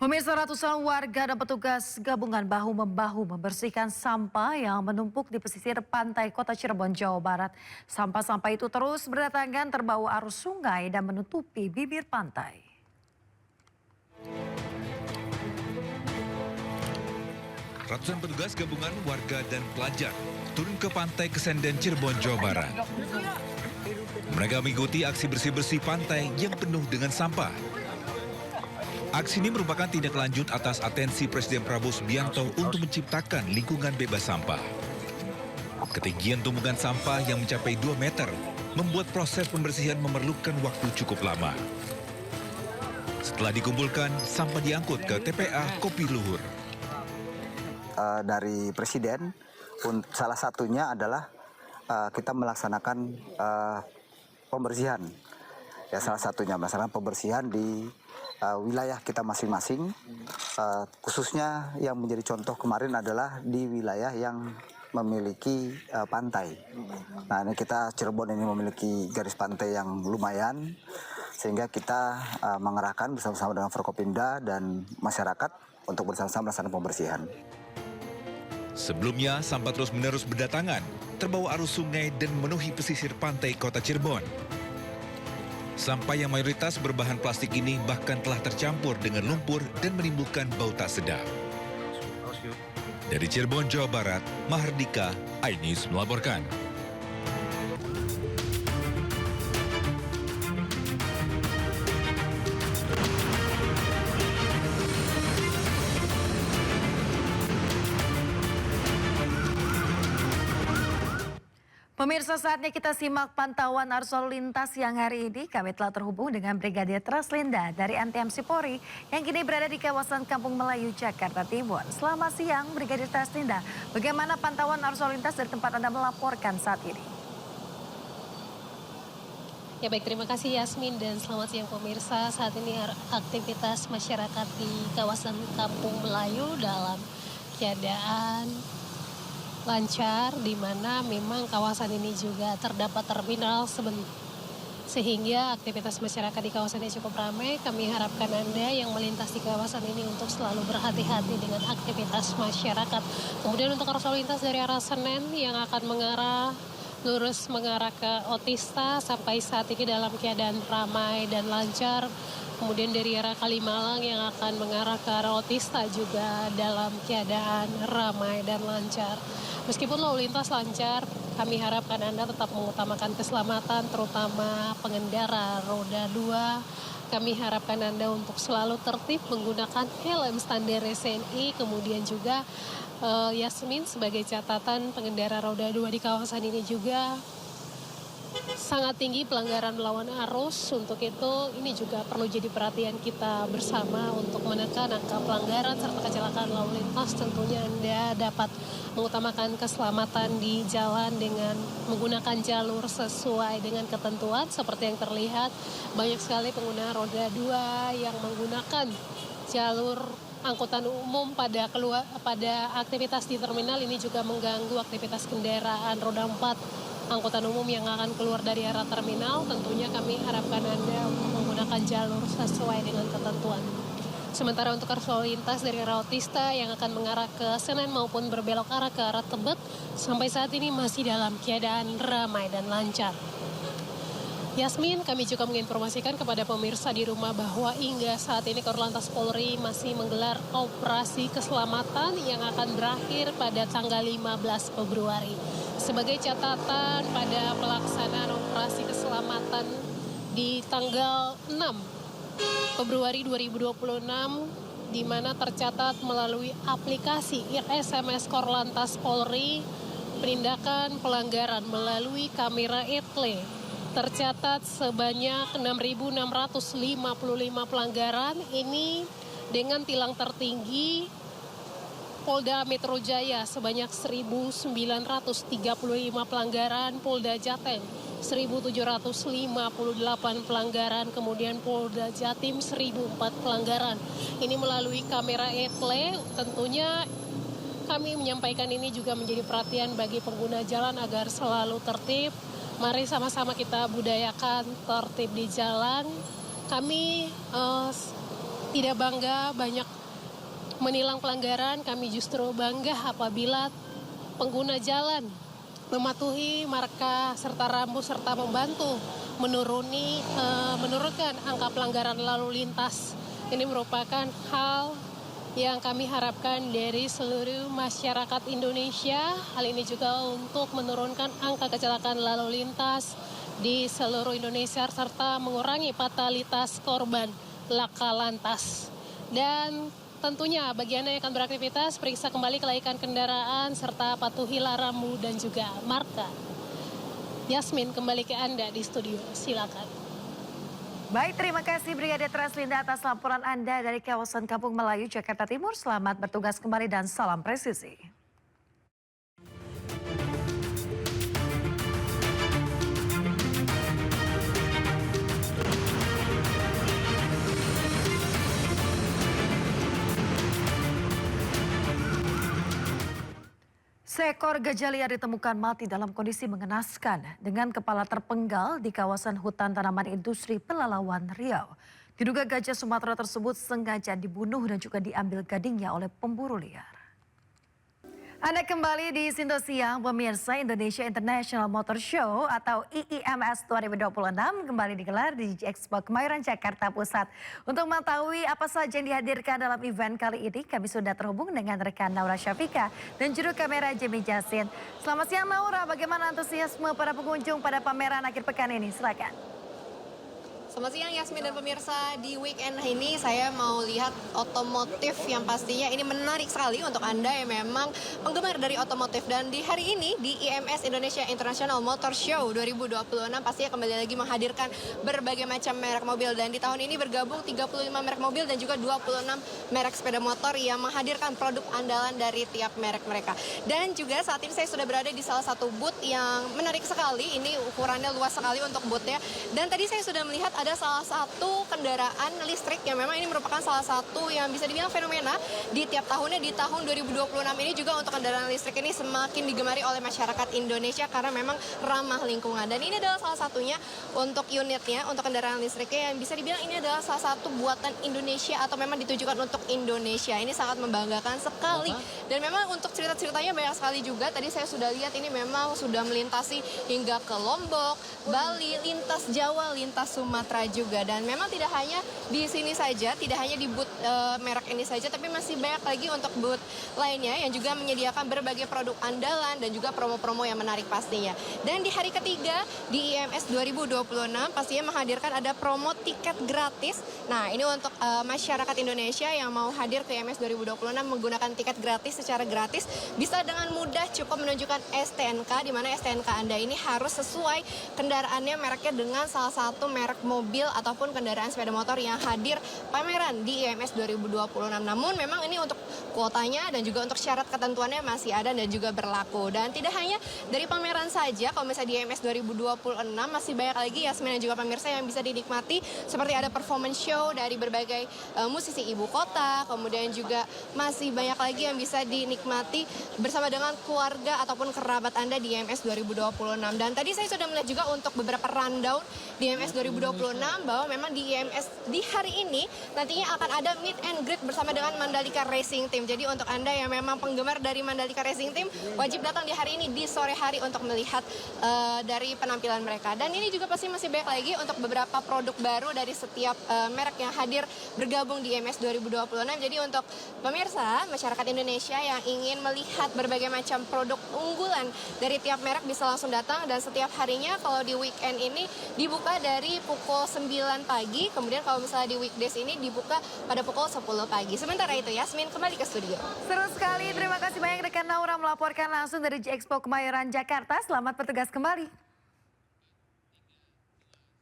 Pemirsa, ratusan warga dan petugas gabungan bahu-membahu membersihkan sampah yang menumpuk di pesisir pantai Kota Cirebon, Jawa Barat. Sampah-sampah itu terus berdatangan terbawa arus sungai dan menutupi bibir pantai. Ratusan petugas gabungan warga dan pelajar turun ke pantai Kesenden, Cirebon, Jawa Barat. Mereka mengikuti aksi bersih-bersih pantai yang penuh dengan sampah. Aksi ini merupakan tindak lanjut atas atensi Presiden Prabowo Subianto untuk menciptakan lingkungan bebas sampah. Ketinggian tumpukan sampah yang mencapai 2 meter membuat proses pembersihan memerlukan waktu cukup lama. Setelah dikumpulkan, sampah diangkut ke TPA Kopi Luhur. Dari Presiden, salah satunya adalah kita melaksanakan pembersihan. Ya, salah satunya melaksanakan pembersihan di wilayah kita masing-masing, khususnya yang menjadi contoh kemarin adalah di wilayah yang memiliki pantai. Nah, ini kita Cirebon ini memiliki garis pantai yang lumayan, sehingga kita mengerahkan bersama-sama dengan Forkopimda dan masyarakat untuk bersama-sama melaksanakan pembersihan. Sebelumnya, sampah terus-menerus berdatangan, terbawa arus sungai dan memenuhi pesisir pantai Kota Cirebon. Sampah yang mayoritas berbahan plastik ini bahkan telah tercampur dengan lumpur dan menimbulkan bau tak sedap. Dari Cirebon, Jawa Barat, Mahardika, iNews melaporkan. Pemirsa, saatnya kita simak pantauan arus lalu lintas yang hari ini. Kami telah terhubung dengan Brigadir Traslinda dari NTMC Polri yang kini berada di kawasan Kampung Melayu, Jakarta Timur. Selamat siang, Brigadir Traslinda. Bagaimana pantauan arus lalu lintas dari tempat Anda melaporkan saat ini? Ya baik, terima kasih Yasmin dan selamat siang pemirsa. Saat ini aktivitas masyarakat di kawasan Kampung Melayu dalam keadaan lancar, di mana memang kawasan ini juga terdapat terminal sehingga aktivitas masyarakat di kawasan ini cukup ramai. Kami harapkan Anda yang melintas di kawasan ini untuk selalu berhati-hati dengan aktivitas masyarakat. Kemudian untuk arus lalu lintas dari arah Senen yang akan lurus mengarah ke Otista sampai saat ini dalam keadaan ramai dan lancar. Kemudian dari arah Kalimalang yang akan mengarah ke arah Otista juga dalam keadaan ramai dan lancar. Meskipun lalu lintas lancar, kami harapkan Anda tetap mengutamakan keselamatan, terutama pengendara roda 2. Kami harapkan Anda untuk selalu tertib menggunakan helm standar SNI, kemudian juga Yasmin sebagai catatan pengendara roda 2 di kawasan ini juga sangat tinggi pelanggaran melawan arus. Untuk itu ini juga perlu jadi perhatian kita bersama untuk menekan angka pelanggaran serta kecelakaan lalu lintas. Tentunya Anda dapat mengutamakan keselamatan di jalan dengan menggunakan jalur sesuai dengan ketentuan. Seperti yang terlihat, banyak sekali pengguna roda 2 yang menggunakan jalur angkutan umum pada aktivitas di terminal. Ini juga mengganggu aktivitas kendaraan roda 4 angkutan umum yang akan keluar dari arah terminal. Tentunya kami harapkan Anda untuk menggunakan jalur sesuai dengan ketentuan. Sementara untuk arus lalu lintas dari arah Otista yang akan mengarah ke Senen maupun berbelok arah ke arah Tebet, sampai saat ini masih dalam keadaan ramai dan lancar. Yasmin, kami juga menginformasikan kepada pemirsa di rumah bahwa hingga saat ini Korlantas Polri masih menggelar operasi keselamatan yang akan berakhir pada tanggal 15 Februari. Sebagai catatan, pada pelaksanaan operasi keselamatan di tanggal 6 Februari 2026, di mana tercatat melalui aplikasi SMS Korlantas Polri, penindakan pelanggaran melalui kamera etle tercatat sebanyak 6.655 pelanggaran. Ini dengan tilang tertinggi Polda Metro Jaya sebanyak 1.935 pelanggaran, Polda Jateng 1.758 pelanggaran, kemudian Polda Jatim 1.004 pelanggaran. Ini melalui kamera etle. Tentunya kami menyampaikan ini juga menjadi perhatian bagi pengguna jalan agar selalu tertib. Mari sama-sama kita budayakan tertib di jalan. Kami tidak bangga banyak menilang pelanggaran, kami justru bangga apabila pengguna jalan mematuhi marka serta rambu serta membantu menurunkan angka pelanggaran lalu lintas. Ini merupakan hal yang kami harapkan dari seluruh masyarakat Indonesia. Hal ini juga untuk menurunkan angka kecelakaan lalu lintas di seluruh Indonesia serta mengurangi fatalitas korban laka lantas. Dan tentunya bagi Anda yang akan beraktivitas, periksa kembali kelaikan kendaraan serta patuhilah rambu dan juga marka. Yasmin, kembali ke Anda di studio, silakan. Baik, terima kasih Brigadir Traslinda atas laporan Anda dari kawasan Kampung Melayu, Jakarta Timur. Selamat bertugas kembali dan salam presisi. Seekor gajah liar ditemukan mati dalam kondisi mengenaskan dengan kepala terpenggal di kawasan hutan tanaman industri Pelalawan, Riau. Diduga gajah Sumatera tersebut sengaja dibunuh dan juga diambil gadingnya oleh pemburu liar. Anda kembali di Sinto Siang, pemirsa. Indonesia International Motor Show atau IIMS 2026 kembali digelar di Expo Kemayoran, Jakarta Pusat. Untuk mengetahui apa saja yang dihadirkan dalam event kali ini, kami sudah terhubung dengan rekan Naura Syafika dan juru kamera Jimmy Jasin. Selamat siang Naura, bagaimana antusiasme para pengunjung pada pameran akhir pekan ini? Silakan. Selamat siang Yasmin dan pemirsa, di weekend ini saya mau lihat otomotif yang pastinya ini menarik sekali untuk Anda yang memang penggemar dari otomotif. Dan di hari ini di IMS Indonesia International Motor Show 2026 pastinya kembali lagi menghadirkan berbagai macam merek mobil. Dan di tahun ini bergabung 35 merek mobil dan juga 26 merek sepeda motor yang menghadirkan produk andalan dari tiap merek mereka. Dan juga saat ini saya sudah berada di salah satu booth yang menarik sekali, ini ukurannya luas sekali untuk boothnya. Dan tadi saya sudah melihat ada salah satu kendaraan listrik yang memang ini merupakan salah satu yang bisa dibilang fenomena di tiap tahunnya. Di tahun 2026 ini juga untuk kendaraan listrik ini semakin digemari oleh masyarakat Indonesia karena memang ramah lingkungan. Dan ini adalah salah satunya untuk unitnya, untuk kendaraan listriknya yang bisa dibilang ini adalah salah satu buatan Indonesia atau memang ditujukan untuk Indonesia. Ini sangat membanggakan sekali. Dan memang untuk cerita-ceritanya banyak sekali juga. Tadi saya sudah lihat ini memang sudah melintasi hingga ke Lombok, Bali, lintas Jawa, lintas Sumatera juga. Dan memang tidak hanya di sini saja, tidak hanya di booth merek ini saja, tapi masih banyak lagi untuk booth lainnya yang juga menyediakan berbagai produk andalan dan juga promo-promo yang menarik pastinya. Dan di hari ketiga di IMS 2026 pastinya menghadirkan ada promo tiket gratis. Nah, ini untuk masyarakat Indonesia yang mau hadir ke IMS 2026 menggunakan tiket gratis secara gratis bisa dengan mudah cukup menunjukkan STNK, di mana STNK Anda ini harus sesuai kendaraannya mereknya dengan salah satu merek mobil ataupun kendaraan sepeda motor yang hadir pameran di IMS 2026. Namun memang ini untuk kuotanya dan juga untuk syarat ketentuannya masih ada dan juga berlaku. Dan tidak hanya dari pameran saja, kalau misalnya di IMS 2026 masih banyak lagi Yasmin dan juga pemirsa yang bisa dinikmati, seperti ada performance show dari berbagai musisi ibu kota, kemudian juga masih banyak lagi yang bisa dinikmati bersama dengan keluarga ataupun kerabat Anda di IMS 2026. Dan tadi saya sudah melihat juga untuk beberapa rundown di IMS 2026 bahwa memang di IMS di hari ini nantinya akan ada meet and greet bersama dengan Mandalika Racing Team. Jadi untuk Anda yang memang penggemar dari Mandalika Racing Team wajib datang di hari ini di sore hari untuk melihat dari penampilan mereka. Dan ini juga pasti masih banyak lagi untuk beberapa produk baru dari setiap merek yang hadir bergabung di IMS 2026. Jadi untuk pemirsa masyarakat Indonesia yang ingin melihat berbagai macam produk unggulan dari tiap merek bisa langsung datang. Dan setiap harinya kalau di weekend ini dibuka dari pukul 9 pagi, kemudian kalau misalnya di weekdays ini dibuka pada pukul 10 pagi. Sementara itu Yasmin kembali ke studio. Seru sekali, terima kasih banyak rekan Naura melaporkan langsung dari Expo Kemayoran, Jakarta. Selamat bertugas kembali.